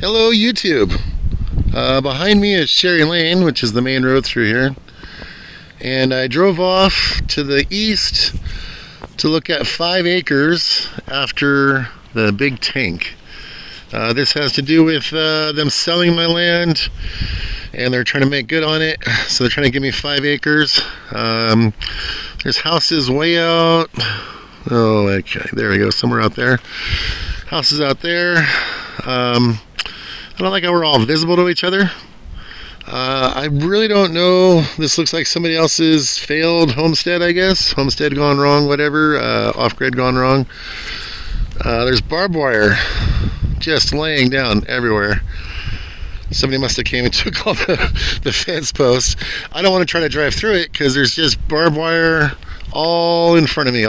Hello, YouTube. Behind me is Sherry Lane, which is the main road through here. And I drove off to the east to look at 5 acres after the big tank. This has to do with them selling my land, and they're trying to make good on it. So they're trying to give me 5 acres. There's houses way out. Oh, okay, there we go, somewhere out there. Houses out there. I don't like how we're all visible to each other. I really don't know. This looks like somebody else's failed homestead, I guess. Homestead gone wrong, whatever. Off-grid gone wrong. There's barbed wire just laying down everywhere. Somebody must have came and took all the fence posts. I don't want to try to drive through it because there's just barbed wire all in front of me,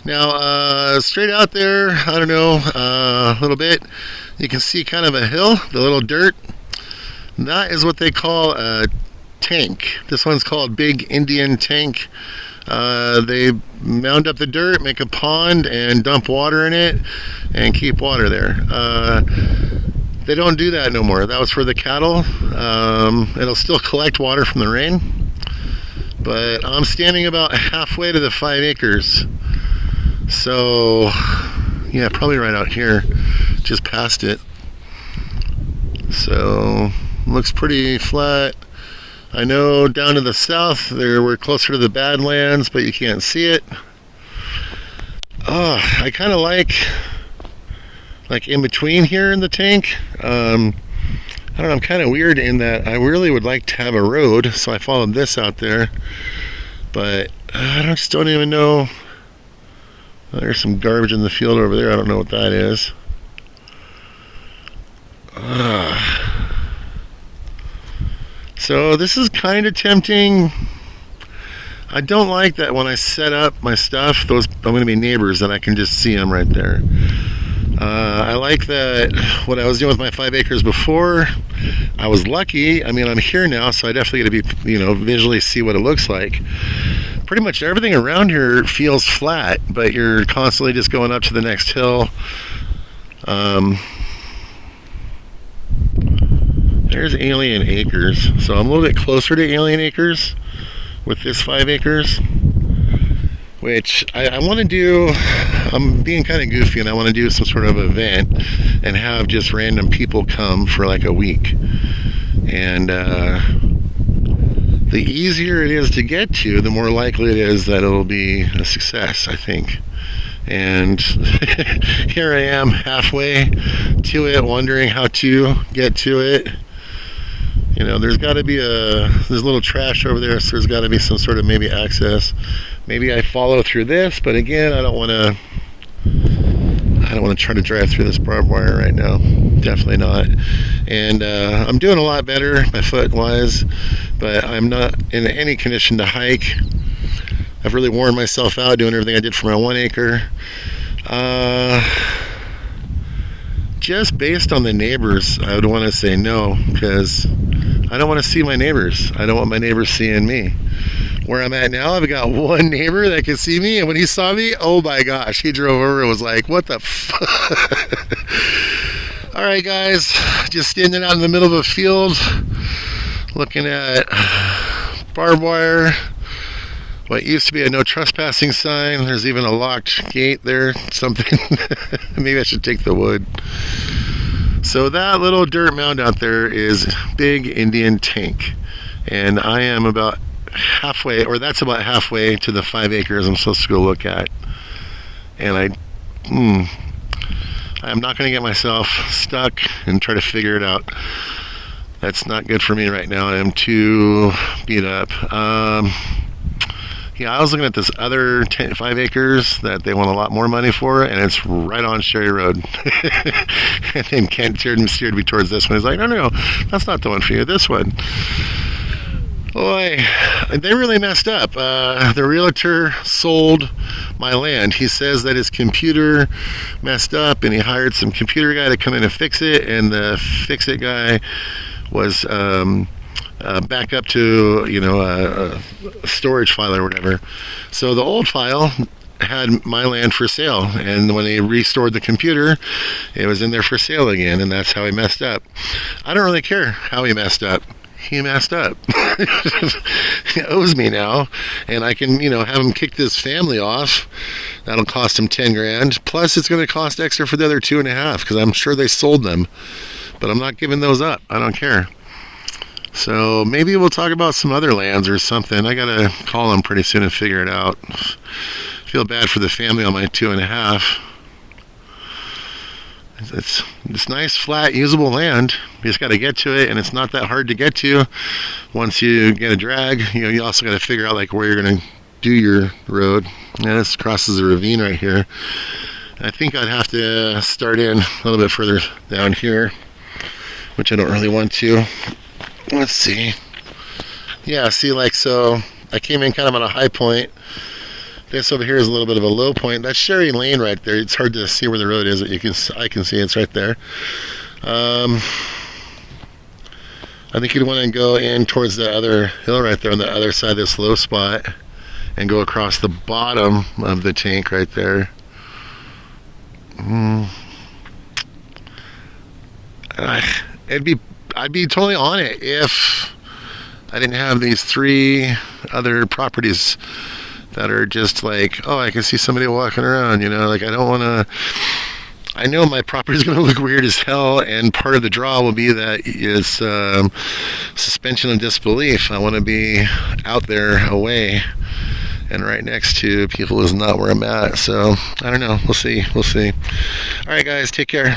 Now, straight out there, I don't know, a little bit, you can see kind of a hill, the little dirt. That is what they call a tank. This one's called Big Indian Tank. They mound up the dirt, make a pond, and dump water in it, and keep water there. They don't do that no more. That was for the cattle. It'll still collect water from the rain. But I'm standing about halfway to the 5 acres. So, yeah, probably right out here, just past it. So, looks pretty flat. I know down to the south, we're closer to the Badlands, but you can't see it. I kind of like in between here in the tank. I don't know, I'm kind of weird in that I really would like to have a road, so I followed this out there, but I just don't even know. There's some garbage in the field over there. I don't know what that is. So this is kind of tempting. I don't like that when I set up my stuff, I'm going to be neighbors and I can just see them right there. I like that what I was doing with my 5 acres before, I was lucky. I mean, I'm here now, so I definitely get to be, visually see what it looks like. Pretty much everything around here feels flat, but you're constantly just going up to the next hill. There's Alien Acres, so I'm a little bit closer to Alien Acres with this 5 acres. Which I want to do. I'm being kind of goofy, and I want to do some sort of event and have just random people come for like a week. And the easier it is to get to, the more likely it is that it'll be a success, I think. And here I am halfway to it, wondering how to get to it. There's got to be there's a little trash over there, so there's got to be some sort of maybe access. Maybe I follow through this, but again, I don't want to try to drive through this barbed wire right now. Definitely not. And I'm doing a lot better, my foot wise, but I'm not in any condition to hike. I've really worn myself out doing everything I did for my 1 acre. Just based on the neighbors, I would want to say no, because I don't want to see my neighbors. I don't want my neighbors seeing me. Where I'm at now, I've got one neighbor that can see me, and when he saw me, oh my gosh, he drove over and was like, what the fuck? Alright guys, just standing out in the middle of a field, looking at barbed wire, what used to be a no trespassing sign. There's even a locked gate there, something. Maybe I should take the wood. So that little dirt mound out there is Big Indian Tank, and I am about halfway, or that's about halfway to the 5 acres I'm supposed to go look at. And I'm not going to get myself stuck and try to figure it out. That's not good for me right now. I am too beat up. Yeah, I was looking at this other 5 acres that they want a lot more money for, and it's right on Sherry Road. And then Kent steered me towards this one. He's like, no, that's not the one for you, this one. Boy, they really messed up. The realtor sold my land. He says that his computer messed up, and he hired some computer guy to come in and fix it, and the fix-it guy was back up to a storage file or whatever. So the old file had my land for sale, and when they restored the computer, it was in there for sale again, and that's how he messed up. I don't really care how he messed up. He messed up. He owes me now, and I can, have him kick this family off. That'll cost him 10 grand. Plus, it's going to cost extra for the other 2.5 because I'm sure they sold them. But I'm not giving those up. I don't care. So maybe we'll talk about some other lands or something. I gotta call him pretty soon and figure it out. Feel bad for the family on my 2.5. It's nice, flat, usable land. You just got to get to it, and it's not that hard to get to. Once you get a drag, you also got to figure out where you're going to do your road. Yeah, this crosses a ravine right here. I think I'd have to start in a little bit further down here, which I don't really want to. Let's see. Yeah, see, so I came in kind of on a high point. This over here is a little bit of a low point. That's Sherry Lane right there. It's hard to see where the road is. I can see it's right there. I think you'd want to go in towards the other hill right there on the other side of this low spot and go across the bottom of the tank right there. I'd be totally on it if I didn't have these 3 other properties that are just I can see somebody walking around, I don't want to. I know my property is going to look weird as hell, and part of the draw will be that is suspension of disbelief. I want to be out there away, and right next to people is not where I'm at. So I don't know. We'll see. All right, guys, take care.